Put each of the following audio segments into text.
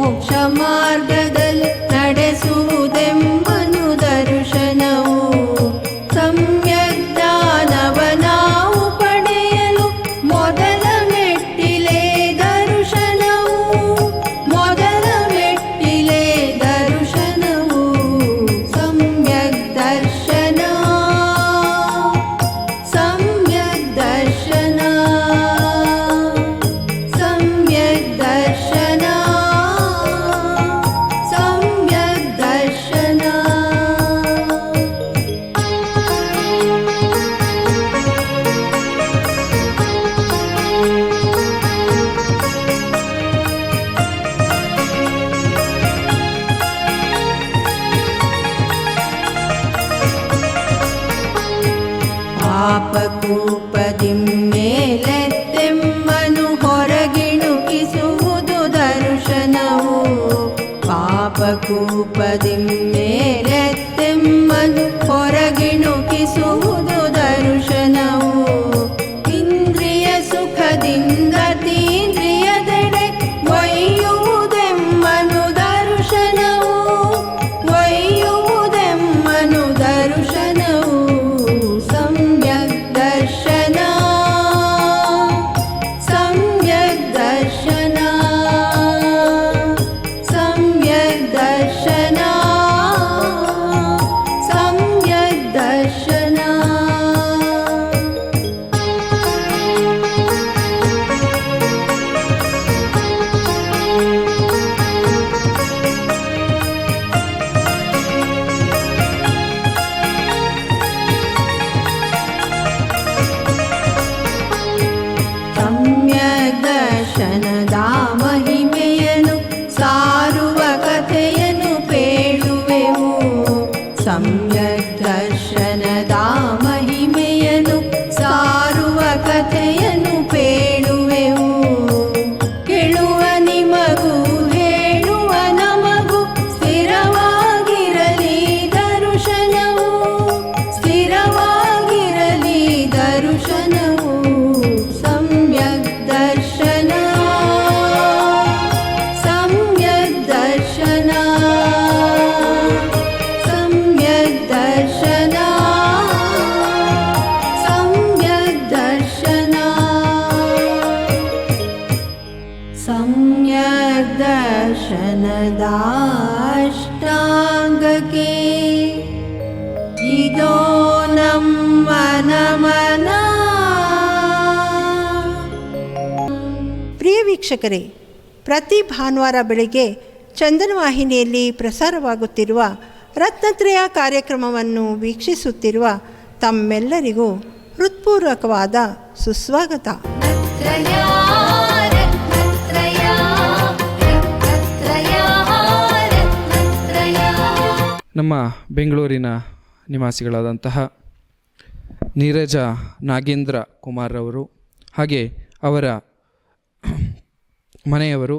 ಮೋಕ್ಷ ಮಾರ್ಗದಲ್ಲಿ ನಡೆಸುವುದೆಂಬನು ದರ್ಶನವು. ಸಮ್ಯಕ್ ಜ್ಞಾನವ ನಾವು ಪಡೆಯಲು ಮೊದಲ ಮೆಟ್ಟಿಲೇ ದರ್ಶನವು. ಮೊದಲ ಮೆಟ್ಟಿಲೇ ದರ್ಶನವು ಸಮ್ಯಕ್ ದರ್ಶನ. ಸಮ್ಯಕ್ ದರ್ಶನ. ಸಮ್ಯಕ್ ದರ್ಶನ. ಸಮ್ಯಕ್ ದರ್ಶನ. ಪಾಪಕೂಪದಿ ಮೇಲೆತ್ತೆಮ್ಮನು ಹೊರಗಿಣುಕಿಸುವುದು ದರ್ಶನವು. ಪಾಪಕೂಪದಿ ಮೇಲೆತ್ತೆಮ್ಮನು ಹೊರಗಿಣುಕಿಸುವುದು ದರ್ಶನವು. ಇಂದ್ರಿಯ ಸುಖದಿಂದ ತೀಂದ್ರಿಯದೆಡೆ ಒಯ್ಯುವುದೆಮ್ಮನು ದರ್ಶನವು. ಒಯ್ಯುವುದೆಮ್ಮನು ದರ್ಶನವು ಸಮ್ಯಕ್ ದರ್ಶನ. ಸಮ್ಯಕ್ ದರ್ಶನ. ಸಮ್ಯಕ್ ದರ್ಶನ. ಸಮ್ಯಕ್ ದರ್ಶನ. ಸಮ್ಯಕ್ ದರ್ಶನದ ಮಹಿಮೆಯನ್ನು ಸಾರುವ ಕಥೆಯನ್ನು ಪೇಳುವೆವು. ಸಮ್ಯಕ್ ದರ್ಶನದ ಮಹಿಮೆಯನ್ನು ಸಾರುವ ಕಥೆಯನ್ನು ಪೇಳುವೆವು. ಕೇಳುವ ನಿಮಗೂ ಹೇಳುವ ನಮಗೂ ಸ್ಥಿರವಾಗಿರಲಿ ದರ್ಶನವು. ಸ್ಥಿರವಾಗಿರಲಿ ದರ್ಶನವು ಸಮ್ಯಕ್ ದರ್ಶನ. ಸಮ್ಯಕ್ ದರ್ಶನ. ಸಮ್ಯಕ್ ದರ್ಶನ. ಸಮ್ಯಕ್ ದರ್ಶನ. ಸಮ್ಯಕ್ ದರ್ಶನದ ಅಷ್ಟಾಂಗಕ್ಕೆ ಇದೋ ನಮ್ಮ ನಮನ. ಪ್ರಿಯ ವೀಕ್ಷಕರೇ, ಪ್ರತಿ ಭಾನುವಾರ ಬೆಳಗ್ಗೆ ಚಂದನ ವಾಹಿನಿಯಲ್ಲಿ ಪ್ರಸಾರವಾಗುತ್ತಿರುವ ರತ್ನತ್ರಯ ಕಾರ್ಯಕ್ರಮವನ್ನು ವೀಕ್ಷಿಸುತ್ತಿರುವ ತಮ್ಮೆಲ್ಲರಿಗೂ ಹೃತ್ಪೂರ್ವಕವಾದ ಸುಸ್ವಾಗತ. ರತ್ನತ್ರಯ, ರತ್ನತ್ರಯ, ರತ್ನತ್ರಯ, ರತ್ನತ್ರಯ. ನಮ್ಮ ಬೆಂಗಳೂರಿನ ನಿವಾಸಿಗಳಾದಂತಹ ನೀರಜ ನಾಗೇಂದ್ರ ಕುಮಾರ್ರವರು ಹಾಗೆ ಅವರ ಮನೆಯವರು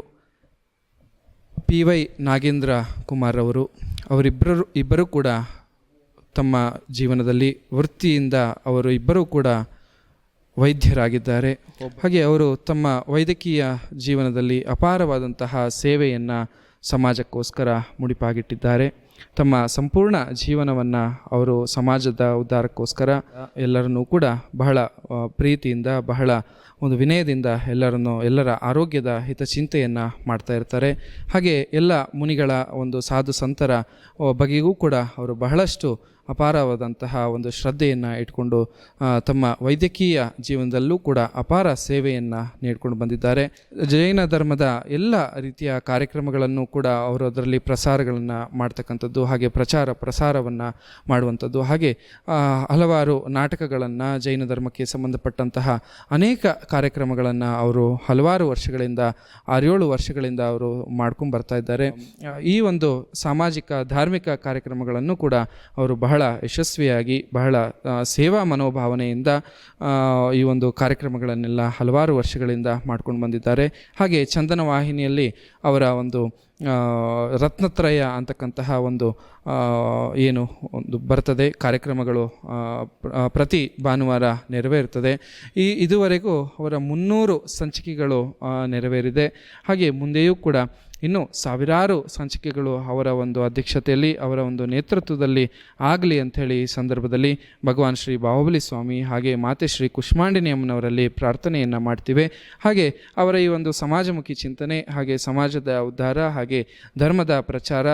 PY ನಾಗೇಂದ್ರ ಕುಮಾರ್ರವರು ಇಬ್ಬರೂ ಕೂಡ ತಮ್ಮ ಜೀವನದಲ್ಲಿ ವೃತ್ತಿಯಿಂದ ಅವರು ಇಬ್ಬರೂ ಕೂಡ ವೈದ್ಯರಾಗಿದ್ದಾರೆ. ಹಾಗೆ ಅವರು ತಮ್ಮ ವೈದ್ಯಕೀಯ ಜೀವನದಲ್ಲಿ ಅಪಾರವಾದಂತಹ ಸೇವೆಯನ್ನು ಸಮಾಜಕ್ಕೋಸ್ಕರ ಮುಡಿಪಾಗಿಟ್ಟಿದ್ದಾರೆ. ತಮ್ಮ ಸಂಪೂರ್ಣ ಜೀವನವನ್ನು ಅವರು ಸಮಾಜದ ಉದ್ಧಾರಕ್ಕೋಸ್ಕರ ಎಲ್ಲರನ್ನೂ ಕೂಡ ಬಹಳ ಪ್ರೀತಿಯಿಂದ ಬಹಳ ಒಂದು ವಿನಯದಿಂದ ಎಲ್ಲರ ಆರೋಗ್ಯದ ಹಿತಚಿಂತೆಯನ್ನು ಮಾಡ್ತಾ ಇರ್ತಾರೆ. ಹಾಗೆ ಎಲ್ಲ ಮುನಿಗಳ ಒಂದು ಸಾಧು ಸಂತರ ಬಗೆಗೂ ಕೂಡ ಅವರು ಬಹಳಷ್ಟು ಅಪಾರವಾದಂತಹ ಒಂದು ಶ್ರದ್ಧೆಯನ್ನು ಇಟ್ಕೊಂಡು ತಮ್ಮ ವೈದ್ಯಕೀಯ ಜೀವನದಲ್ಲೂ ಕೂಡ ಅಪಾರ ಸೇವೆಯನ್ನು ನೀಡಿಕೊಂಡು ಬಂದಿದ್ದಾರೆ. ಜೈನ ಧರ್ಮದ ಎಲ್ಲ ರೀತಿಯ ಕಾರ್ಯಕ್ರಮಗಳನ್ನು ಕೂಡ ಅವರು ಅದರಲ್ಲಿ ಪ್ರಸಾರಗಳನ್ನು ಮಾಡ್ತಕ್ಕಂಥದ್ದು, ಹಾಗೆ ಪ್ರಸಾರವನ್ನು ಮಾಡುವಂಥದ್ದು, ಹಾಗೆ ಹಲವಾರು ನಾಟಕಗಳನ್ನು ಜೈನ ಧರ್ಮಕ್ಕೆ ಸಂಬಂಧಪಟ್ಟಂತಹ ಅನೇಕ ಕಾರ್ಯಕ್ರಮಗಳನ್ನು ಅವರು ಹಲವಾರು ವರ್ಷಗಳಿಂದ 6-7 ವರ್ಷಗಳಿಂದ ಅವರು ಮಾಡ್ಕೊಂಡು ಬರ್ತಾ ಇದ್ದಾರೆ. ಈ ಒಂದು ಸಾಮಾಜಿಕ ಧಾರ್ಮಿಕ ಕಾರ್ಯಕ್ರಮಗಳನ್ನು ಕೂಡ ಅವರು ಬಹಳ ಯಶಸ್ವಿಯಾಗಿ ಬಹಳ ಸೇವಾ ಮನೋಭಾವನೆಯಿಂದ ಈ ಒಂದು ಕಾರ್ಯಕ್ರಮಗಳನ್ನೆಲ್ಲ ಹಲವಾರು ವರ್ಷಗಳಿಂದ ಮಾಡ್ಕೊಂಡು ಬಂದಿದ್ದಾರೆ. ಹಾಗೆ ಚಂದನ ವಾಹಿನಿಯಲ್ಲಿ ಅವರ ಒಂದು ರತ್ನತ್ರಯ ಅಂತಕ್ಕಂತಹ ಒಂದು ಒಂದು ಬರ್ತದೆ ಕಾರ್ಯಕ್ರಮಗಳು ಪ್ರತಿ ಭಾನುವಾರ ನೆರವೇರುತ್ತದೆ. ಇದುವರೆಗೂ ಅವರ 300 ಸಂಚಿಕೆಗಳು ನೆರವೇರಿದೆ. ಹಾಗೆ ಮುಂದೆಯೂ ಕೂಡ ಇನ್ನೂ ಸಾವಿರಾರು ಸಂಚಿಕೆಗಳು ಅವರ ಒಂದು ಅಧ್ಯಕ್ಷತೆಯಲ್ಲಿ ಅವರ ಒಂದು ನೇತೃತ್ವದಲ್ಲಿ ಆಗಲಿ ಅಂಥೇಳಿ ಈ ಸಂದರ್ಭದಲ್ಲಿ ಭಗವಾನ್ ಶ್ರೀ ಬಾಹುಬಲಿ ಸ್ವಾಮಿ ಹಾಗೆ ಮಾತೆ ಶ್ರೀ ಕುಷ್ಮಾಂಡಿನಿ ಅಮ್ಮನವರಲ್ಲಿ ಪ್ರಾರ್ಥನೆಯನ್ನು ಮಾಡ್ತೀವಿ. ಹಾಗೆ ಅವರ ಈ ಒಂದು ಸಮಾಜಮುಖಿ ಚಿಂತನೆ ಹಾಗೆ ಸಮಾಜದ ಉದ್ಧಾರ ಹಾಗೆ ಧರ್ಮದ ಪ್ರಚಾರ,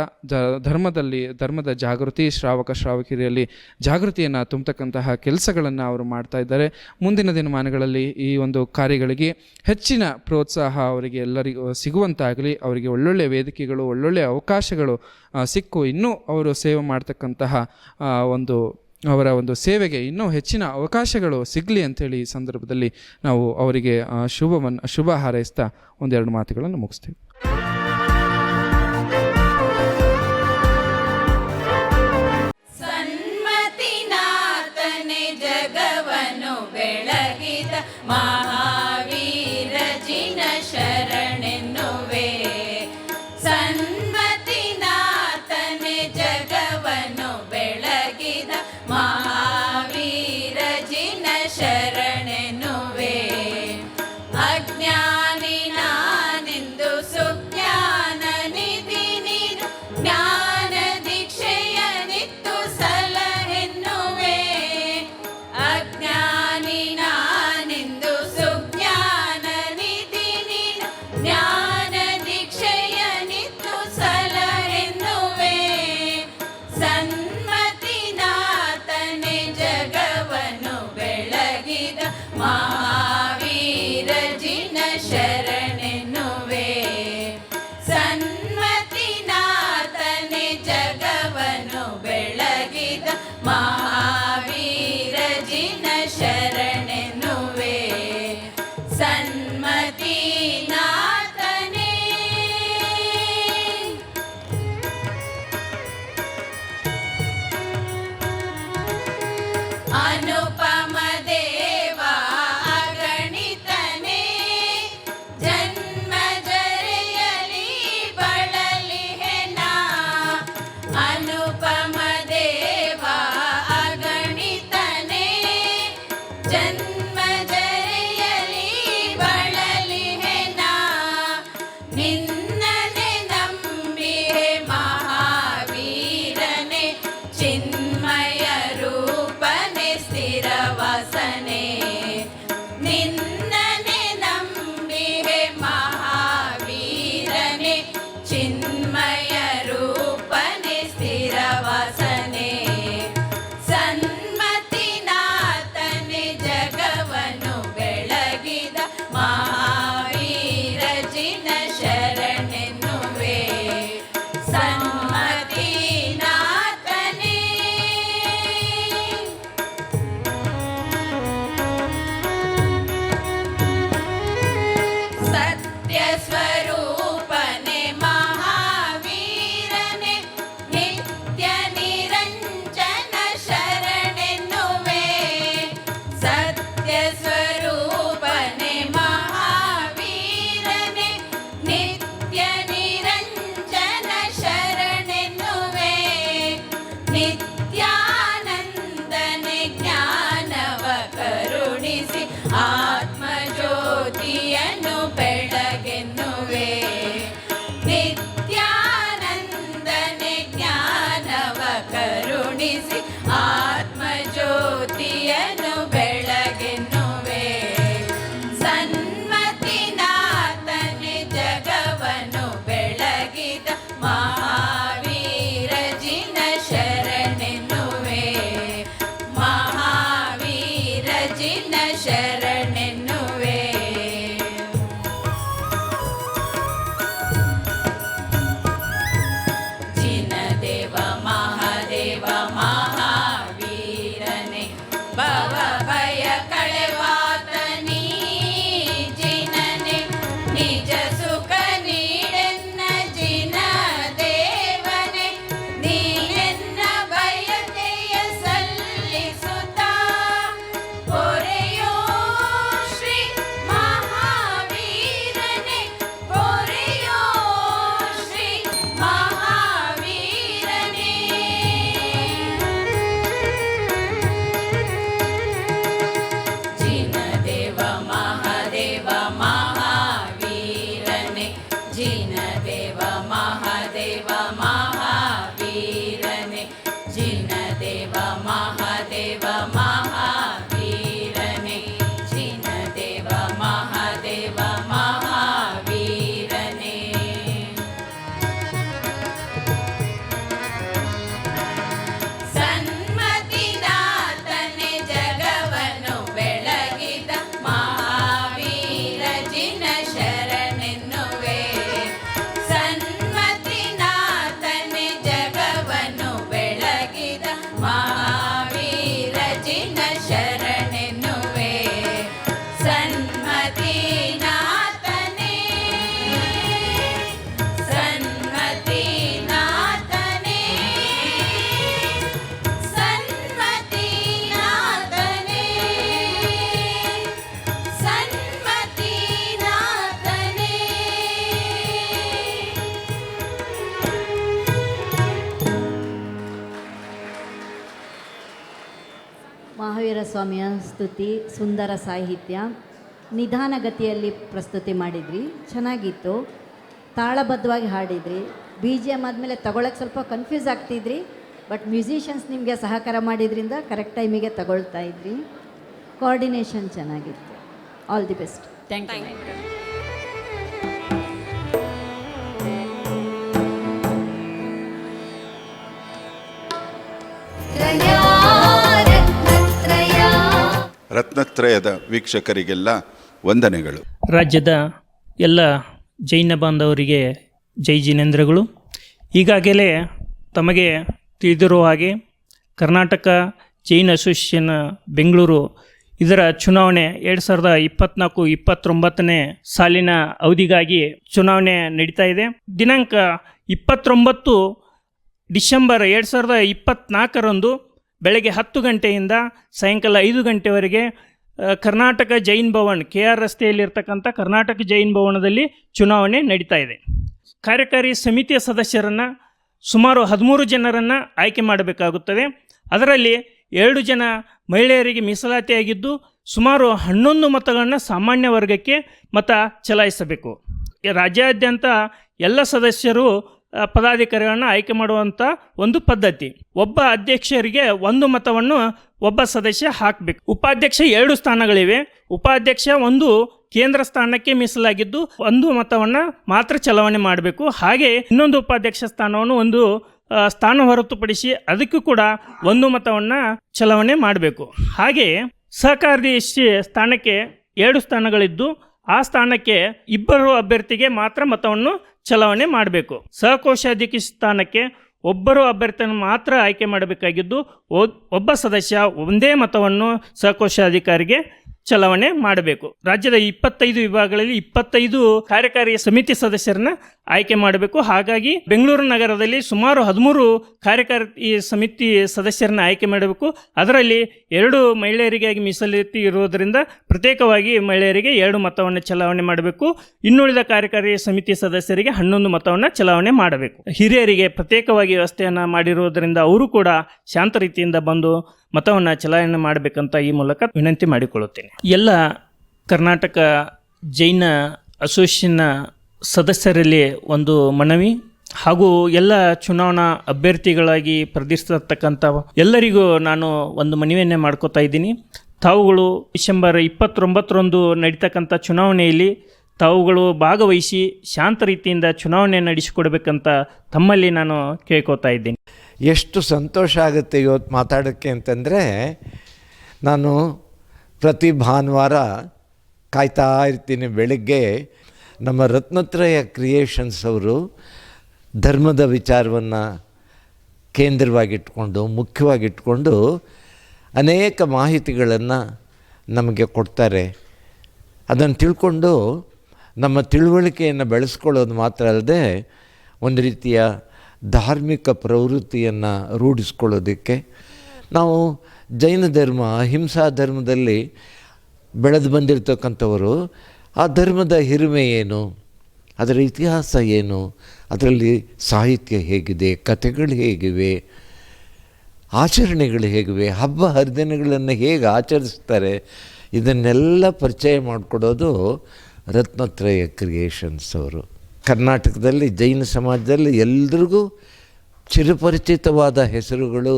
ಧರ್ಮದ ಜಾಗೃತಿ, ಶ್ರಾವಕಿಯರಲ್ಲಿ ಜಾಗೃತಿಯನ್ನು ತುಂಬತಕ್ಕಂತಹ ಕೆಲಸಗಳನ್ನು ಅವರು ಮಾಡ್ತಾ ಇದ್ದಾರೆ. ಮುಂದಿನ ದಿನಮಾನಗಳಲ್ಲಿ ಈ ಒಂದು ಕಾರ್ಯಗಳಿಗೆ ಹೆಚ್ಚಿನ ಪ್ರೋತ್ಸಾಹ ಅವರಿಗೆ ಎಲ್ಲರಿಗೂ ಸಿಗುವಂತಾಗಲಿ, ಅವರಿಗೆ ಒಳ್ಳೊಳ್ಳೆಯ ವೇದಿಕೆಗಳು, ಒಳ್ಳೊಳ್ಳೆಯ ಅವಕಾಶಗಳು ಸಿಕ್ಕು ಇನ್ನೂ ಅವರು ಸೇವೆ ಮಾಡ್ತಕ್ಕಂತಹ ಅವರ ಒಂದು ಸೇವೆಗೆ ಇನ್ನೂ ಹೆಚ್ಚಿನ ಅವಕಾಶಗಳು ಸಿಗಲಿ ಅಂಥೇಳಿ ಈ ಸಂದರ್ಭದಲ್ಲಿ ನಾವು ಅವರಿಗೆ ಶುಭ ಹಾರೈಸ್ತಾ ಒಂದೆರಡು ಮಾತುಗಳನ್ನು ಮುಗಿಸ್ತೀವಿ. ಸನ್ಮತಿನಾಥನೆ ಜಗವನ್ನು ಬೆಳಗಿದ ಮಹಾವೀರ ಜಿನ ಶರಣೆನ್ನುವೆ. ಸನ್ಮತಿನಾಥನೆ ಜಗವನ್ನು ಬೆಳಗಿದ ಮಹಾವೀರ ಜಿನ ಶರಣೆನ್ನುವೆ. ಅಜ್ಞಾನಿ ನಾನೆಂದು ಸುಜ್ಞಾನ ನಿಧಿ ನೀನು ಜ್ಞಾನ ದೀಕ್ಷೆಯ ನಿತ್ತು ಸಲಹೆನ್ನುವೆ. ಅಜ್ಞಾನಿ ನಾನೆಂದು ಸುಜ್ಞಾನ ನಿಧಿ ನೀನು ಜ್ಞಾನ ದೀಕ್ಷೆಯ ನಿತ್ತು ಸಲಹೆನ್ನುವೆ. ಸನ್ಮತಿನಾಥನೆ ಜಗವನ್ನು ಬೆಳಗಿದ ಮಹಾವೀರ ಜಿನ ಶರಣೆನ್ನುವೆ. ಸನ್ಮತಿನಾಥನೆ ಜಗವನ್ನು ಬೆಳಗಿದ ಮಹಾವೀರ ಜಿನ ಶರಣೆನ್ನುವೆ. ಸನ್ಮತಿನಾಥನೇ ಅನುಪಮ ದೇವ ಅಗಣಿತನೇ ಜನ್ಮ ಜರೆಯಲಿ ಬಳಲಿಹೆನ. ಅನುಪಮ ದೇವ ಅಗಣಿತನೇ ಜನ್ಮ ಜರೆಯಲಿ ಬಳಲಿಹೆನ. ನಿನ್ನನೆ ನಂಬಿಹೆ ಮಹಾವೀರನೆ ಚಿನ್ಮಯ ರೂಪನೆ ಸ್ಥಿರವಾಸನೆ. ನಿನ್ನನೆ ನಂಬಿಹೆ ಮಹಾವೀರನೆ ಚಿನ್ಮಯ ರೂಪನೆ ಸ್ಥಿರವಾಸನೆ. ಸನ್ಮತಿನಾಥನೆ ಜಗವನ್ನು ಬೆಳಗಿದ ಮಹಾವೀರ ಜಿನ ಶರಣೆನ್ನುವೆ. ಸನ್ಮತಿನಾಥನೇ ಸತ್ಯ ಸ್ವರೂಪನೆ ಮಹಾವೀರನೆ ನಿತ್ಯ ನಿರಂಜನ ಶರಣೆನ್ನುವೆ. ಸತ್ಯ ಸ್ವರೂಪನೆ ಮಹಾವೀರನೆ ನಿತ್ಯ ನಿರಂಜನ ಶರಣೆನ್ನುವೆ. ನಿತ್ಯಾನಂದನೆ ಜ್ಞಾನವ ಕರುಣಿಸಿ ಆತ್ಮಜ್ಯೋತಿಯನ್ನು ಬೆಳಗೆನ್ನುವೆ. ನಿತ್ಯಾನಂದನೆ ಜ್ಞಾನವ ಕರುಣಿಸಿ ಆತ್ಮಜ್ಯೋತಿಯನ್ನು ಬೆಳಗೆನ್ನುವೆ. ಸನ್ಮತಿನಾಥನೆ ಜಗವನ್ನು ಬೆಳಗಿದ ಮಹಾವೀರ ಜಿನ ಶರಣೆನ್ನುವೆ. ಮಹಾವೀರ ಜಿನ ಶರಣೆನ್ನುವೆ. ಜಿನದೇವ ಮಹಾದೇವ ಮಹಾವೀರನೆ ಭವ ಭಯ ಕಳೆವಾತನೀ ಜಿನನೆ ನಿಜ ಸುಖ ನೀಡೆನ್ನ ಜಿನ ದೇವನೆ. ನೀನೆನ್ನ ಬಯಕೆಯ ಸಲ್ಲಿಸುತ್ತಾ ಪೊರೆಯೋ ಶ್ರೀ ಮಹಾವೀರನೆ. ಪೊರೆಯೋ ಶ್ರೀ ಮಹಾವೀರನೆ. ಚೆನ್ನವೀರ ಸ್ವಾಮಿಯ ಸ್ತುತಿ, ಸುಂದರ ಸಾಹಿತ್ಯ, ನಿಧಾನಗತಿಯಲ್ಲಿ ಪ್ರಸ್ತುತಿ ಮಾಡಿದ್ರಿ, ಚೆನ್ನಾಗಿತ್ತು. ತಾಳಬದ್ಧವಾಗಿ ಹಾಡಿದ್ರಿ. ಬಿ ಜಿ ಎಮ್ ಆದಮೇಲೆ ತಗೊಳಕ್ಕೆ ಸ್ವಲ್ಪ ಕನ್ಫ್ಯೂಸ್ ಆಗ್ತಿದ್ರಿ, ಬಟ್ ಮ್ಯೂಸಿಷಿಯನ್ಸ್ ನಿಮಗೆ ಸಹಕಾರ ಮಾಡಿದ್ರಿಂದ ಕರೆಕ್ಟ್ ಟೈಮಿಗೆ ತಗೊಳ್ತಾ ಇದ್ರಿ. ಕೋಆರ್ಡಿನೇಷನ್ ಚೆನ್ನಾಗಿತ್ತು. All the best. Thank you. ರತ್ನತ್ರಯದ ವೀಕ್ಷಕರಿಗೆಲ್ಲ ವಂದನೆಗಳು. ರಾಜ್ಯದ ಎಲ್ಲ ಜೈನ ಬಾಂಧವರಿಗೆ ಜೈ ಜಿನೇಂದ್ರಗಳು. ಈಗಾಗಲೇ ತಮಗೆ ತಿಳಿದಿರುವ ಹಾಗೆ ಕರ್ನಾಟಕ ಜೈನ್ ಅಸೋಸಿಯೇಷನ್ ಬೆಂಗಳೂರು ಇದರ ಚುನಾವಣೆ 2024-29 ಸಾಲಿನ ಅವಧಿಗಾಗಿ ಚುನಾವಣೆ ನಡೀತಾ ಇದೆ. ದಿನಾಂಕ 29 ಡಿಸೆಂಬರ್ 2024 ಬೆಳಗ್ಗೆ 10 ಗಂಟೆಯಿಂದ ಸಾಯಂಕಾಲ 5 ಗಂಟೆವರೆಗೆ ಕರ್ನಾಟಕ ಜೈನ್ ಭವನ್ KR ರಸ್ತೆಯಲ್ಲಿರ್ತಕ್ಕಂಥ ಕರ್ನಾಟಕ ಜೈನ್ ಭವನದಲ್ಲಿ ಚುನಾವಣೆ ನಡೀತಾ ಇದೆ. ಕಾರ್ಯಕಾರಿ ಸಮಿತಿಯ ಸದಸ್ಯರನ್ನು ಸುಮಾರು 13 ಜನರನ್ನು ಆಯ್ಕೆ ಮಾಡಬೇಕಾಗುತ್ತದೆ. ಅದರಲ್ಲಿ 2 ಜನ ಮಹಿಳೆಯರಿಗೆ ಮೀಸಲಾತಿಯಾಗಿದ್ದು ಸುಮಾರು 11 ಮತಗಳನ್ನು ಸಾಮಾನ್ಯ ವರ್ಗಕ್ಕೆ ಮತ ಚಲಾಯಿಸಬೇಕು. ರಾಜ್ಯಾದ್ಯಂತ ಎಲ್ಲ ಸದಸ್ಯರು ಪದಾಧಿಕಾರಿಗಳನ್ನು ಆಯ್ಕೆ ಮಾಡುವಂಥ ಒಂದು ಪದ್ಧತಿ. ಒಬ್ಬ ಅಧ್ಯಕ್ಷರಿಗೆ 1 ಮತವನ್ನು ಒಬ್ಬ ಸದಸ್ಯ ಹಾಕಬೇಕು. ಉಪಾಧ್ಯಕ್ಷ 2 ಸ್ಥಾನಗಳಿವೆ. ಉಪಾಧ್ಯಕ್ಷ 1 ಕೇಂದ್ರ ಸ್ಥಾನಕ್ಕೆ ಮೀಸಲಾಗಿದ್ದು 1 ಮತವನ್ನು ಮಾತ್ರ ಚಲಾವಣೆ ಮಾಡಬೇಕು. ಹಾಗೆ ಇನ್ನೊಂದು ಉಪಾಧ್ಯಕ್ಷ ಸ್ಥಾನವನ್ನು 1 ಸ್ಥಾನ ಹೊರತುಪಡಿಸಿ ಅದಕ್ಕೂ ಕೂಡ 1 ಮತವನ್ನು ಚಲಾವಣೆ ಮಾಡಬೇಕು. ಹಾಗೆ ಸಹಕಾರ್ಯದರ್ಶಿ ಸ್ಥಾನಕ್ಕೆ 2 ಸ್ಥಾನಗಳಿದ್ದು ಆ ಸ್ಥಾನಕ್ಕೆ 2 ಅಭ್ಯರ್ಥಿಗೆ ಮಾತ್ರ ಮತವನ್ನು ಚಲಾವಣೆ ಮಾಡಬೇಕು. ಸಹಕೋಶಾಧ್ಯಕ್ಷ ಸ್ಥಾನಕ್ಕೆ 1 ಅಭ್ಯರ್ಥಿಯನ್ನು ಮಾತ್ರ ಆಯ್ಕೆ ಮಾಡಬೇಕಾಗಿದ್ದು ಒಬ್ಬ ಸದಸ್ಯ 1 ಮತವನ್ನು ಸಹಕೋಶಾಧಿಕಾರಿಗೆ ಚಲಾವಣೆ ಮಾಡಬೇಕು. ರಾಜ್ಯದ 25 ವಿಭಾಗಗಳಲ್ಲಿ 25 ಕಾರ್ಯಕಾರಿ ಸಮಿತಿ ಸದಸ್ಯರನ್ನ ಆಯ್ಕೆ ಮಾಡಬೇಕು. ಹಾಗಾಗಿ ಬೆಂಗಳೂರು ನಗರದಲ್ಲಿ ಸುಮಾರು 13 ಕಾರ್ಯಕಾರಿ ಸಮಿತಿ ಸದಸ್ಯರನ್ನ ಆಯ್ಕೆ ಮಾಡಬೇಕು. ಅದರಲ್ಲಿ 2 ಮಹಿಳೆಯರಿಗಾಗಿ ಮೀಸಲಾತಿ ಇರುವುದರಿಂದ ಪ್ರತ್ಯೇಕವಾಗಿ ಮಹಿಳೆಯರಿಗೆ 2 ಮತವನ್ನು ಚಲಾವಣೆ ಮಾಡಬೇಕು. ಇನ್ನುಳಿದ ಕಾರ್ಯಕಾರಿ ಸಮಿತಿ ಸದಸ್ಯರಿಗೆ 11 ಮತವನ್ನು ಚಲಾವಣೆ ಮಾಡಬೇಕು. ಹಿರಿಯರಿಗೆ ಪ್ರತ್ಯೇಕವಾಗಿ ವ್ಯವಸ್ಥೆಯನ್ನು ಮಾಡಿರುವುದರಿಂದ ಅವರು ಕೂಡ ಶಾಂತ ರೀತಿಯಿಂದ ಬಂದು ಮತವನ್ನು ಚಲಾವಣೆ ಮಾಡಬೇಕಂತ ಈ ಮೂಲಕ ವಿನಂತಿ ಮಾಡಿಕೊಳ್ಳುತ್ತೇನೆ. ಎಲ್ಲ ಕರ್ನಾಟಕ ಜೈನ ಅಸೋಸಿಯೇಷನ್ನ ಸದಸ್ಯರಲ್ಲಿ ಒಂದು ಮನವಿ ಹಾಗೂ ಎಲ್ಲ ಚುನಾವಣಾ ಅಭ್ಯರ್ಥಿಗಳಾಗಿ ಪ್ರದರ್ಶಿಸತಕ್ಕಂಥ ಎಲ್ಲರಿಗೂ ನಾನು ಒಂದು ಮನವಿಯನ್ನೇ ಮಾಡ್ಕೋತಾ ಇದ್ದೀನಿ. ತಾವುಗಳು ಡಿಸೆಂಬರ್ 29 ನಡೀತಕ್ಕಂಥ ಚುನಾವಣೆಯಲ್ಲಿ ತಾವುಗಳು ಭಾಗವಹಿಸಿ ಶಾಂತ ರೀತಿಯಿಂದ ಚುನಾವಣೆ ನಡೆಸಿಕೊಡ್ಬೇಕಂತ ತಮ್ಮಲ್ಲಿ ನಾನು ಕೇಳ್ಕೋತಾ ಇದ್ದೀನಿ. ಎಷ್ಟು ಸಂತೋಷ ಆಗುತ್ತೆ ಇವತ್ತು ಮಾತಾಡೋಕ್ಕೆ ಅಂತಂದರೆ, ನಾನು ಪ್ರತಿ ಭಾನುವಾರ ಕಾಯ್ತಾ ಇರ್ತೀನಿ. ಬೆಳಗ್ಗೆ ನಮ್ಮ ರತ್ನತ್ರಯ ಕ್ರಿಯೇಷನ್ಸ್ ಅವರು ಧರ್ಮದ ವಿಚಾರವನ್ನು ಕೇಂದ್ರವಾಗಿಟ್ಕೊಂಡು ಮುಖ್ಯವಾಗಿಟ್ಕೊಂಡು ಅನೇಕ ಮಾಹಿತಿಗಳನ್ನು ನಮಗೆ ಕೊಡ್ತಾರೆ. ಅದನ್ನು ತಿಳ್ಕೊಂಡು ನಮ್ಮ ತಿಳುವಳಿಕೆಯನ್ನು ಬೆಳೆಸ್ಕೊಳ್ಳೋದು ಮಾತ್ರ ಅಲ್ಲದೆ ಒಂದು ರೀತಿಯ ಧಾರ್ಮಿಕ ಪ್ರವೃತ್ತಿಯನ್ನು ರೂಢಿಸ್ಕೊಳ್ಳೋದಕ್ಕೆ, ನಾವು ಜೈನ ಧರ್ಮ ಅಹಿಂಸಾ ಧರ್ಮದಲ್ಲಿ ಬೆಳೆದು ಬಂದಿರತಕ್ಕಂಥವರು, ಆ ಧರ್ಮದ ಹಿರಿಮೆ ಏನು, ಅದರ ಇತಿಹಾಸ ಏನು, ಅದರಲ್ಲಿ ಸಾಹಿತ್ಯ ಹೇಗಿದೆ, ಕಥೆಗಳು ಹೇಗಿವೆ, ಆಚರಣೆಗಳು ಹೇಗಿವೆ, ಹಬ್ಬ ಹರಿದಿನಗಳನ್ನು ಹೇಗೆ ಆಚರಿಸ್ತಾರೆ, ಇದನ್ನೆಲ್ಲ ಪರಿಚಯ ಮಾಡಿಕೊಡೋದು ರತ್ನತ್ರಯ ಕ್ರಿಯೇಷನ್ಸ್ ಅವರು. ಕರ್ನಾಟಕದಲ್ಲಿ ಜೈನ ಸಮಾಜದಲ್ಲಿ ಎಲ್ರಿಗೂ ಚಿರಪರಿಚಿತವಾದ ಹೆಸರುಗಳು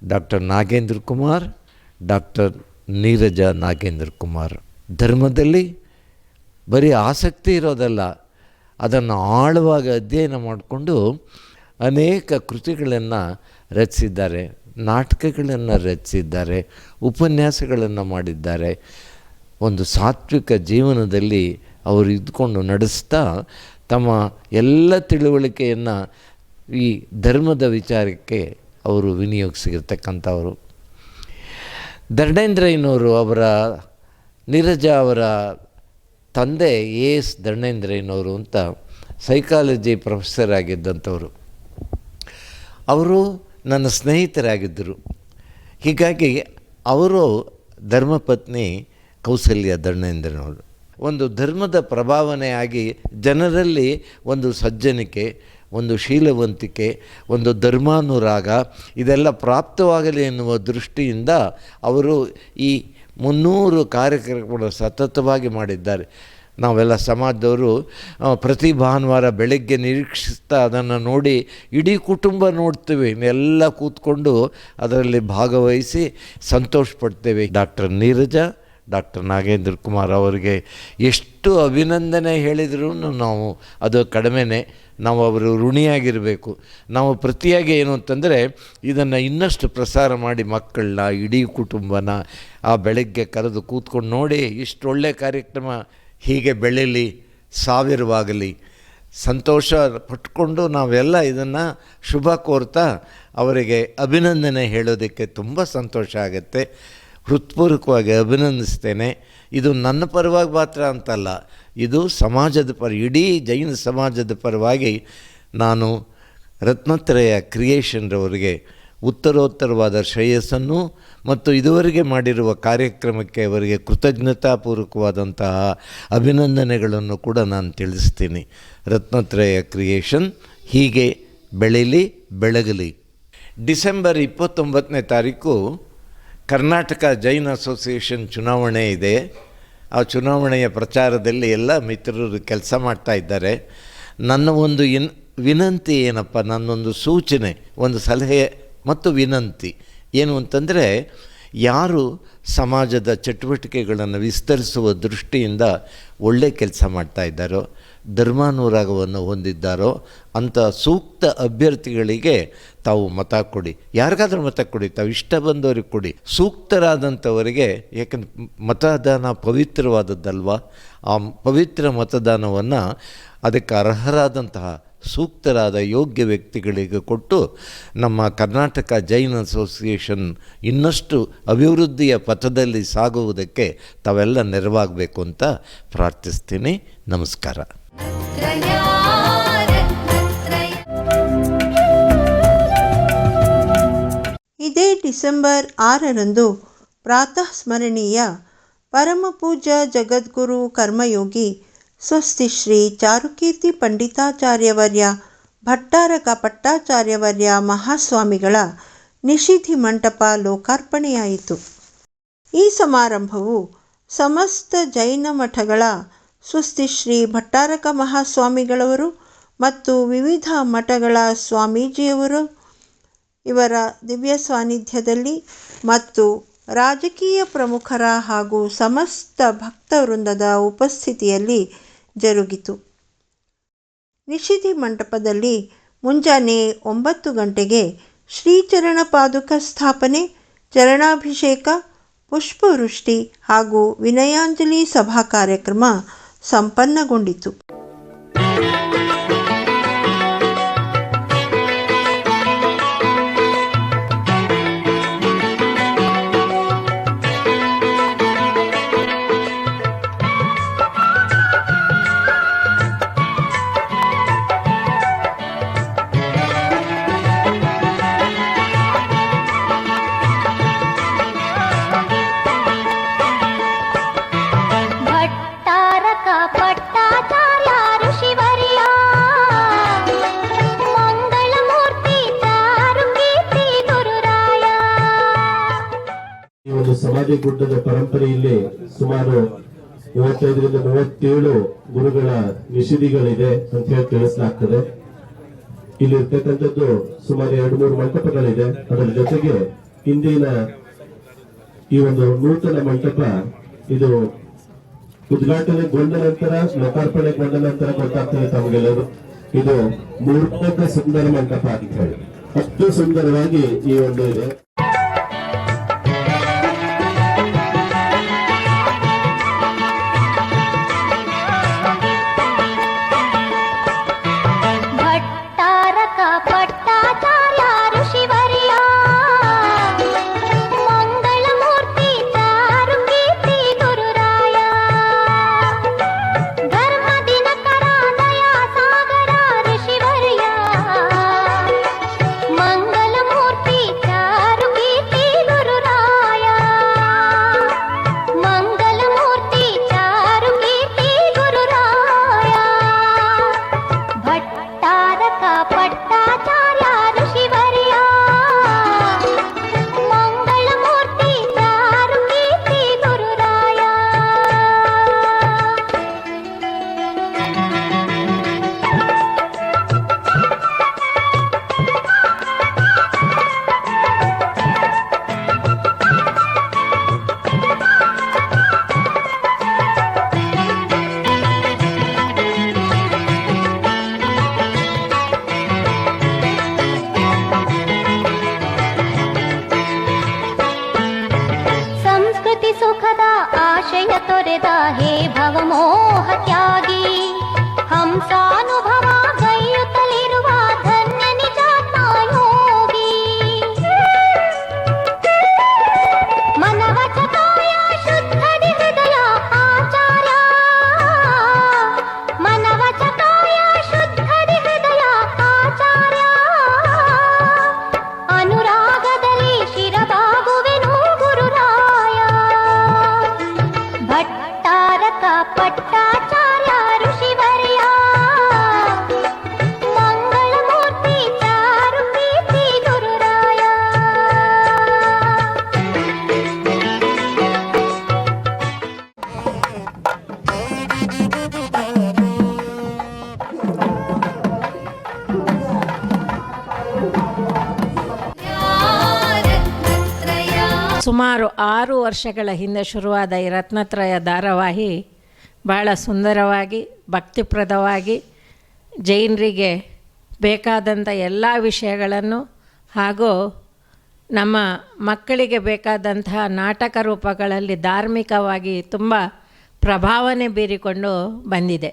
ಡಾಕ್ಟರ್ ನಾಗೇಂದ್ರ ಕುಮಾರ್, ಡಾಕ್ಟರ್ ನೀರಜ ನಾಗೇಂದ್ರ ಕುಮಾರ್. ಧರ್ಮದಲ್ಲಿ ಬರೀ ಆಸಕ್ತಿ ಇರೋದಲ್ಲ, ಅದನ್ನು ಆಳವಾಗಿ ಅಧ್ಯಯನ ಮಾಡಿಕೊಂಡು ಅನೇಕ ಕೃತಿಗಳನ್ನು ರಚಿಸಿದ್ದಾರೆ, ನಾಟಕಗಳನ್ನು ರಚಿಸಿದ್ದಾರೆ, ಉಪನ್ಯಾಸಗಳನ್ನು ಮಾಡಿದ್ದಾರೆ. ಒಂದು ಸಾತ್ವಿಕ ಜೀವನದಲ್ಲಿ ಅವರು ಇದ್ಕೊಂಡು ನಡೆಸ್ತಾ ತಮ್ಮ ಎಲ್ಲ ತಿಳುವಳಿಕೆಯನ್ನು ಈ ಧರ್ಮದ ವಿಚಾರಕ್ಕೆ ಅವರು ವಿನಿಯೋಗಿಸಿರ್ತಕ್ಕಂಥವರು. ದಂಡೇಂದ್ರಯ್ಯನವರು ಅವರ ನೀರಜ ಅವರ ತಂದೆ ಎಸ್ ದಂಡೇಂದ್ರಯ್ಯನವರು ಅಂತ ಸೈಕಾಲಜಿ ಪ್ರೊಫೆಸರ್ ಆಗಿದ್ದಂಥವರು. ಅವರು ನನ್ನ ಸ್ನೇಹಿತರಾಗಿದ್ದರು. ಹೀಗಾಗಿ ಅವರು ಧರ್ಮಪತ್ನಿ ಕೌಸಲ್ಯ ದಂಡೇಂದ್ರನವರು. ಒಂದು ಧರ್ಮದ ಪ್ರಭಾವನೆಯಾಗಿ ಜನರಲ್ಲಿ ಒಂದು ಸಜ್ಜನಿಕೆ, ಒಂದು ಶೀಲವಂತಿಕೆ, ಒಂದು ಧರ್ಮಾನುರಾಗ ಇದೆಲ್ಲ ಪ್ರಾಪ್ತವಾಗಲಿ ಎನ್ನುವ ದೃಷ್ಟಿಯಿಂದ ಅವರು ಈ 300 ಕಾರ್ಯಕ್ರಮಗಳು ಸತತವಾಗಿ ಮಾಡಿದ್ದಾರೆ. ನಾವೆಲ್ಲ ಸಮಾಜದವರು ಪ್ರತಿ ಭಾನುವಾರ ಬೆಳಗ್ಗೆ ನಿರೀಕ್ಷಿಸ್ತಾ ಅದನ್ನು ನೋಡಿ ಇಡೀ ಕುಟುಂಬ ನೋಡ್ತೀವಿ, ಎಲ್ಲ ಕೂತ್ಕೊಂಡು ಅದರಲ್ಲಿ ಭಾಗವಹಿಸಿ ಸಂತೋಷಪಡ್ತೇವೆ. ಡಾಕ್ಟರ್ ನೀರಜ, ಡಾಕ್ಟರ್ ನಾಗೇಂದ್ರ ಕುಮಾರ್ ಅವರಿಗೆ ಎಷ್ಟು ಅಭಿನಂದನೆ ಹೇಳಿದರೂ ನಾವು ಅದು ಕಡಿಮೆನೇ. ನಾವು ಅವರು ಋಣಿಯಾಗಿರಬೇಕು. ನಾವು ಪ್ರತಿಯಾಗಿ ಏನು ಅಂತಂದರೆ ಇದನ್ನು ಇನ್ನಷ್ಟು ಪ್ರಸಾರ ಮಾಡಿ ಮಕ್ಕಳನ್ನ, ಇಡೀ ಕುಟುಂಬನ ಆ ಬೆಳಗ್ಗೆ ಕರೆದು ಕೂತ್ಕೊಂಡು ನೋಡಿ ಇಷ್ಟು ಒಳ್ಳೆಯ ಕಾರ್ಯಕ್ರಮ ಹೀಗೆ ಬೆಳೀಲಿ, ಸಾವಿರವಾಗಲಿ, ಸಂತೋಷ ಪಟ್ಕೊಂಡು ನಾವೆಲ್ಲ ಇದನ್ನು ಶುಭ ಕೋರ್ತಾ ಅವರಿಗೆ ಅಭಿನಂದನೆ ಹೇಳೋದಕ್ಕೆ ತುಂಬ ಸಂತೋಷ ಆಗುತ್ತೆ. ಹೃತ್ಪೂರ್ವಕವಾಗಿ ಅಭಿನಂದಿಸ್ತೇನೆ. ಇದು ನನ್ನ ಪರವಾಗಿ ಮಾತ್ರ ಅಂತಲ್ಲ, ಇದು ಸಮಾಜದ ಇಡೀ ಜೈನ ಸಮಾಜದ ಪರವಾಗಿ ನಾನು ರತ್ನತ್ರಯ ಕ್ರಿಯೇಷನ್ರವರಿಗೆ ಉತ್ತರೋತ್ತರವಾದ ಶ್ರೇಯಸ್ಸನ್ನು ಮತ್ತು ಇದುವರೆಗೆ ಮಾಡಿರುವ ಕಾರ್ಯಕ್ರಮಕ್ಕೆ ಅವರಿಗೆ ಕೃತಜ್ಞತಾಪೂರ್ವಕವಾದಂತಹ ಅಭಿನಂದನೆಗಳನ್ನು ಕೂಡ ನಾನು ತಿಳಿಸ್ತೀನಿ. ರತ್ನತ್ರಯ ಕ್ರಿಯೇಷನ್ ಹೀಗೆ ಬೆಳೀಲಿ, ಬೆಳಗಲಿ. ಡಿಸೆಂಬರ್ 29ನೇ ತಾರೀಕು ಕರ್ನಾಟಕ ಜೈನ್ ಅಸೋಸಿಯೇಷನ್ ಚುನಾವಣೆ ಇದೆ. ಆ ಚುನಾವಣೆಯ ಪ್ರಚಾರದಲ್ಲಿ ಎಲ್ಲ ಮಿತ್ರರು ಕೆಲಸ ಮಾಡ್ತಾ ಇದ್ದಾರೆ. ನನ್ನ ಒಂದು ವಿನಂತಿ ಏನಪ್ಪ, ನನ್ನೊಂದು ಸೂಚನೆ, ಒಂದು ಸಲಹೆ ಮತ್ತು ವಿನಂತಿ ಏನು ಅಂತಂದರೆ, ಯಾರು ಸಮಾಜದ ಚಟುವಟಿಕೆಗಳನ್ನು ವಿಸ್ತರಿಸುವ ದೃಷ್ಟಿಯಿಂದ ಒಳ್ಳೆ ಕೆಲಸ ಮಾಡ್ತಾ ಇದ್ದಾರೋ, ಧರ್ಮಾನುರಾಗವನ್ನು ಹೊಂದಿದ್ದಾರೋ ಅಂಥ ಸೂಕ್ತ ಅಭ್ಯರ್ಥಿಗಳಿಗೆ ತಾವು ಮತ ಕೊಡಿ. ಯಾರಿಗಾದ್ರೂ ಮತ ಕೊಡಿ, ತಾವು ಇಷ್ಟ ಬಂದವ್ರಿಗೆ ಕೊಡಿ. ಸೂಕ್ತರಾದಂಥವರಿಗೆ, ಯಾಕಂದ್ರೆ ಮತದಾನ ಪವಿತ್ರವಾದದ್ದಲ್ವ, ಆ ಪವಿತ್ರ ಮತದಾನವನ್ನು ಅದಕ್ಕೆ ಅರ್ಹರಾದಂತಹ ಸೂಕ್ತರಾದ ಯೋಗ್ಯ ವ್ಯಕ್ತಿಗಳಿಗೆ ಕೊಟ್ಟು ನಮ್ಮ ಕರ್ನಾಟಕ ಜೈನ್ ಅಸೋಸಿಯೇಷನ್ ಇನ್ನಷ್ಟು ಅಭಿವೃದ್ಧಿಯ ಪಥದಲ್ಲಿ ಸಾಗುವುದಕ್ಕೆ ತಾವೆಲ್ಲ ನೆರವಾಗಬೇಕು ಅಂತ ಪ್ರಾರ್ಥಿಸ್ತೀನಿ. ನಮಸ್ಕಾರ. ಇದೇ ಡಿಸೆಂಬರ್ 6ರಂದು ಪ್ರಾತಃ ಸ್ಮರಣೀಯ ಪರಮಪೂಜ್ಯ ಜಗದ್ಗುರು ಕರ್ಮಯೋಗಿ ಸ್ವಸ್ತಿ ಶ್ರೀ ಚಾರುಕೀರ್ತಿ ಪಂಡಿತಾಚಾರ್ಯವರ್ಯ ಭಟ್ಟಾರಕ ಪಟ್ಟಾಚಾರ್ಯವರ್ಯ ಮಹಾಸ್ವಾಮಿಗಳ ನಿಷಿಧಿ ಮಂಟಪ ಲೋಕಾರ್ಪಣೆಯಾಯಿತು. ಈ ಸಮಾರಂಭವು ಸಮಸ್ತ ಜೈನ ಮಠಗಳ ಸ್ವಸ್ತಿ ಶ್ರೀ ಭಟ್ಟಾರಕ ಮಹಾಸ್ವಾಮಿಗಳವರು ಮತ್ತು ವಿವಿಧ ಮಠಗಳ ಸ್ವಾಮೀಜಿಯವರು ಇವರ ದಿವ್ಯ ಸಾನ್ನಿಧ್ಯದಲ್ಲಿ ಮತ್ತು ರಾಜಕೀಯ ಪ್ರಮುಖರ ಹಾಗೂ ಸಮಸ್ತ ಭಕ್ತವೃಂದದ ಉಪಸ್ಥಿತಿಯಲ್ಲಿ ಜರುಗಿತು. ನಿಷಿಧಿ ಮಂಟಪದಲ್ಲಿ ಮುಂಜಾನೆ 9 ಗಂಟೆಗೆ ಶ್ರೀಚರಣ ಪಾದುಕ ಸ್ಥಾಪನೆ, ಚರಣಾಭಿಷೇಕ, ಪುಷ್ಪವೃಷ್ಟಿ ಹಾಗೂ ವಿನಯಾಂಜಲಿ ಸಭಾ ಕಾರ್ಯಕ್ರಮ ಸಂಪನ್ನಗೊಂಡಿತು. ಸಮಾಧಿ ಗುಡ್ಡದ ಪರಂಪರೆಯಲ್ಲಿ ಸುಮಾರು 35ರಿಂದ 37 ಗುರುಗಳ ನಿಷಿಧಿಗಳಿದೆ ಅಂತ ಹೇಳಿ ತಿಳಿಸಲಾಗ್ತದೆ. ಇಲ್ಲಿ ಇರ್ತಕ್ಕಂಥದ್ದು ಸುಮಾರು 2-3 ಮಂಟಪಗಳಿದೆ. ಅದರ ಜೊತೆಗೆ ಇಂದಿನ ಈ ಒಂದು ನೂತನ ಮಂಟಪ ಇದು ಉದ್ಘಾಟನೆಗೊಂಡ ನಂತರ, ಲೋಕಾರ್ಪಣೆಗೊಂಡ ನಂತರ ಗೊತ್ತಾಗ್ತದೆ ತಮಗೆಲ್ಲರೂ, ಇದು ಮೂರ್ತಕ ಸುಂದರ ಮಂಟಪ ಅಂತ ಹೇಳಿ ಅಷ್ಟು ಸುಂದರವಾಗಿ ಈ ಒಂದು ಇದೆ. ಮಂಗಳಮೂರ್ತಿ ಚಾರು ಸುಖದ ಆಶಯ ತೊರೆದ ಹೇ ಭವಮೋಹ ತ್ಯಾಗಿ ಹಂಸಾನುಭವ ಗೈಯುತ್ತಲಿರುವ ಧನ್ಯ ನಿಜಾತ್ಮ ಯೋಗಿ ಮನವಚಕಾಯ ಶುದ್ಧದಿ ಹೃದಯ ಆಚಾರ್ಯ ಮನವಚಕಾಯ ಶುದ್ಧದಿ ಹೃದಯ ಆಚಾರ್ಯ ಅನುರಾಗದಲ್ಲಿ ಶಿರಬಾಗುವೆನು ಗುರುರಾಯ ಭಟ್ಟಾರಕ ಪಟ್ಟಾಚಾರ್ಯ ಋಷಿವರ್ಯ ಮಂಗಳಮೂರ್ತಿ ಚಾರು ಪ್ರೀತಿ ಗುರುರಾಯ ಸುಮಾರು 6 ವರ್ಷಗಳ ಹಿಂದೆ ಶುರುವಾದ ಈ ರತ್ನತ್ರಯ ಧಾರಾವಾಹಿ ಬಹಳ ಸುಂದರವಾಗಿ ಭಕ್ತಿಪ್ರದವಾಗಿ ಜೈನರಿಗೆ ಬೇಕಾದಂಥ ಎಲ್ಲ ವಿಷಯಗಳನ್ನು ಹಾಗೂ ನಮ್ಮ ಮಕ್ಕಳಿಗೆ ಬೇಕಾದಂತಹ ನಾಟಕ ರೂಪಗಳಲ್ಲಿ ಧಾರ್ಮಿಕವಾಗಿ ತುಂಬ ಪ್ರಭಾವನೆ ಬೀರಿಕೊಂಡು ಬಂದಿದೆ.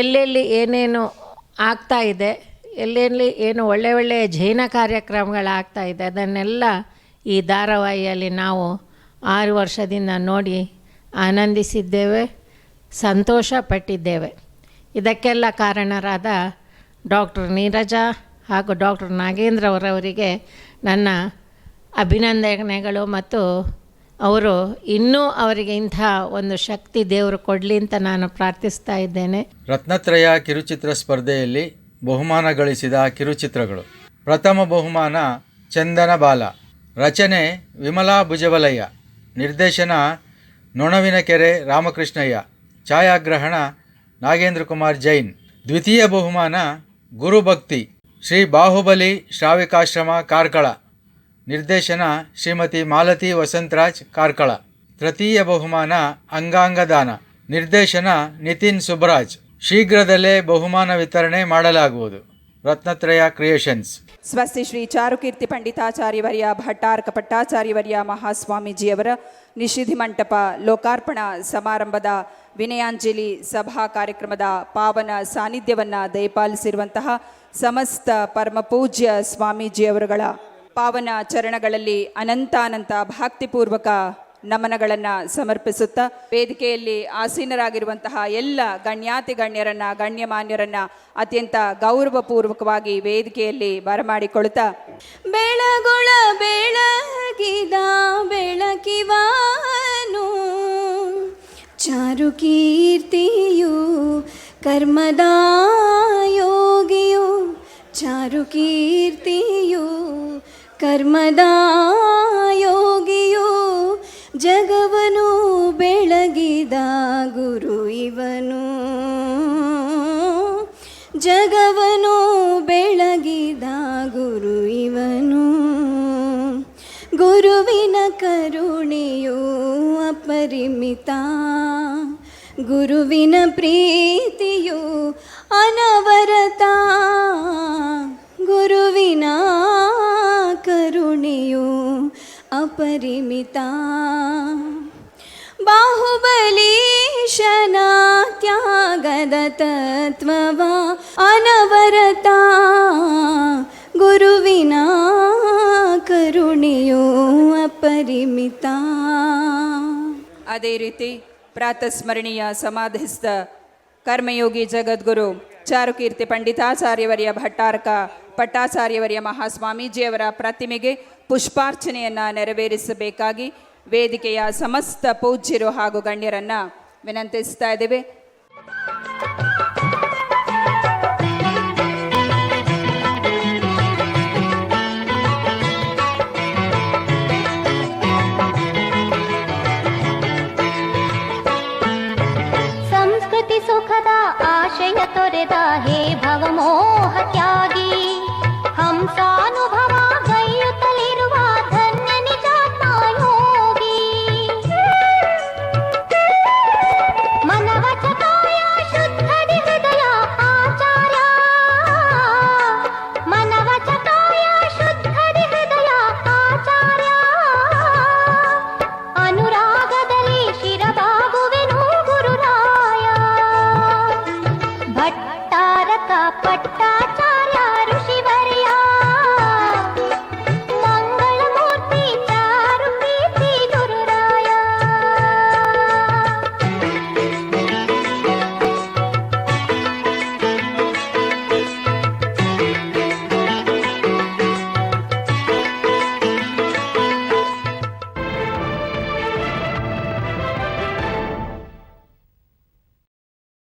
ಎಲ್ಲೆಲ್ಲಿ ಏನೇನು ಆಗ್ತಾ ಇದೆ, ಎಲ್ಲೆಲ್ಲಿ ಏನು ಒಳ್ಳೆಯ ಜೈನ ಕಾರ್ಯಕ್ರಮಗಳಾಗ್ತಾ ಇದೆ, ಅದನ್ನೆಲ್ಲ ಈ ಧಾರಾವಾಹಿಯಲ್ಲಿ ನಾವು 6 ವರ್ಷದಿಂದ ನೋಡಿ ಆನಂದಿಸಿದ್ದೇವೆ, ಸಂತೋಷ ಪಟ್ಟಿದ್ದೇವೆ. ಇದಕ್ಕೆಲ್ಲ ಕಾರಣರಾದ ಡಾಕ್ಟರ್ ನೀರಜಾ ಹಾಗೂ ಡಾಕ್ಟರ್ ನಾಗೇಂದ್ರ ಅವರವರಿಗೆ ನನ್ನ ಅಭಿನಂದನೆಗಳು ಮತ್ತು ಅವರು ಇನ್ನೂ ಅವರಿಗೆ ಇಂಥ ಒಂದು ಶಕ್ತಿ ದೇವರು ಕೊಡಲಿ ಅಂತ ನಾನು ಪ್ರಾರ್ಥಿಸ್ತಾ ಇದ್ದೇನೆ. ರತ್ನತ್ರಯ ಕಿರುಚಿತ್ರ ಸ್ಪರ್ಧೆಯಲ್ಲಿ ಬಹುಮಾನ ಗಳಿಸಿದ ಕಿರುಚಿತ್ರಗಳು. ಪ್ರಥಮ ಬಹುಮಾನ ಚಂದನ ಬಾಲ, ರಚನೆ ವಿಮಲಾ ಭುಜಬಲಯ್ಯ, ನಿರ್ದೇಶನ ನೊಣವಿನಕೆರೆ ರಾಮಕೃಷ್ಣಯ್ಯ, ಛಾಯಾಗ್ರಹಣ ನಾಗೇಂದ್ರ ಕುಮಾರ್ ಜೈನ್. ದ್ವಿತೀಯ ಬಹುಮಾನ ಗುರುಭಕ್ತಿ, ಶ್ರೀ ಬಾಹುಬಲಿ ಶ್ರಾವಿಕಾಶ್ರಮ ಕಾರ್ಕಳ, ನಿರ್ದೇಶನ ಶ್ರೀಮತಿ ಮಾಲತಿ ವಸಂತರಾಜ್ ಕಾರ್ಕಳ. ತೃತೀಯ ಬಹುಮಾನ ಅಂಗಾಂಗದಾನ, ನಿರ್ದೇಶನ ನಿತಿನ್ ಸುಬ್ರಾಜ್. ಶೀಘ್ರದಲ್ಲೇ ಬಹುಮಾನ ವಿತರಣೆ ಮಾಡಲಾಗುವುದು. ರತ್ನತ್ರಯ ಕ್ರಿಯೇಷನ್ಸ್. ಸ್ವಸ್ತಿ ಶ್ರೀ ಚಾರುಕೀರ್ತಿ ಪಂಡಿತಾಚಾರ್ಯವರ್ಯ ಭಟ್ಟಾರಕ ಪಟ್ಟಾಚಾರ್ಯವರ್ಯ ಮಹಾಸ್ವಾಮೀಜಿಯವರ ನಿಷಿಧಿ ಮಂಟಪ ಲೋಕಾರ್ಪಣಾ ಸಮಾರಂಭದ ವಿನಯಾಂಜಲಿ ಸಭಾ ಕಾರ್ಯಕ್ರಮದ ಪಾವನ ಸಾನ್ನಿಧ್ಯವನ್ನು ದಯಪಾಲಿಸಿರುವಂತಹ ಸಮಸ್ತ ಪರಮಪೂಜ್ಯ ಸ್ವಾಮೀಜಿಯವರುಗಳ ಪಾವನ ಚರಣಗಳಲ್ಲಿ ಅನಂತಾನಂತ ಭಕ್ತಿಪೂರ್ವಕ ನಮನಗಳನ್ನು ಸಮರ್ಪಿಸುತ್ತಾ ವೇದಿಕೆಯಲ್ಲಿ ಆಸೀನರಾಗಿರುವಂತಹ ಎಲ್ಲ ಗಣ್ಯಾತಿ ಗಣ್ಯರನ್ನ ಗಣ್ಯಮಾನ್ಯರನ್ನ ಅತ್ಯಂತ ಗೌರವಪೂರ್ವಕವಾಗಿ ವೇದಿಕೆಯಲ್ಲಿ ಬರಮಾಡಿಕೊಳ್ಳುತ್ತಾ ಬೆಳಗುಳ ಬೆಳಗಿದ ಬೆಳಕಿವಾನು ಚಾರುಕೀರ್ತಿಯು ಕರ್ಮದ ಯೋಗಿಯು ಚಾರುಕೀರ್ತಿಯು ಕರ್ಮದ ಯೋಗಿಯು ಜಗವನು ಬೆಳಗಿದ ಗುರು ಇವನು ಜಗವನು ಬೆಳಗಿದ ಗುರು ಇವನು ಗುರುವಿನ ಕರುಣೆಯು ಅಪರಿಮಿತ ಗುರುವಿನ ಪ್ರೀತಿಯು ಅನವರತ ಗುರುವಿನ ಕರುಣೆಯು ಅಪರಿಮಿತ ಬಾಹುಬಲೀಶನ ತ್ಯಾಗದ ತತ್ವವ ಅನವರತ ಗುರುವಿನ ಕರುಣೆಯು ಅಪರಿಮಿತ. ಅದೇ ರೀತಿ ಪ್ರಾತಸ್ಮರಣೀಯ ಸಮಾಧಿಸ್ಥ ಕರ್ಮಯೋಗಿ ಜಗದ್ಗುರು ಚಾರುಕೀರ್ತಿ ಪಂಡಿತಾಚಾರ್ಯವರ್ಯ ಭಟ್ಟಾರಕ ಪಟ್ಟಾಚಾರ್ಯವರ್ಯ ಮಹಾಸ್ವಾಮೀಜಿಯವರ ಪ್ರತಿಮೆಗೆ ಪುಷ್ಪಾರ್ಚನೆಯನ್ನು ನೆರವೇರಿಸಬೇಕಾಗಿ ವೇದಿಕೆಯ ಸಮಸ್ತ ಪೂಜ್ಯರು ಹಾಗೂ ಗಣ್ಯರನ್ನು ವಿನಂತಿಸ್ತಾ ಇದ್ದೇವೆ.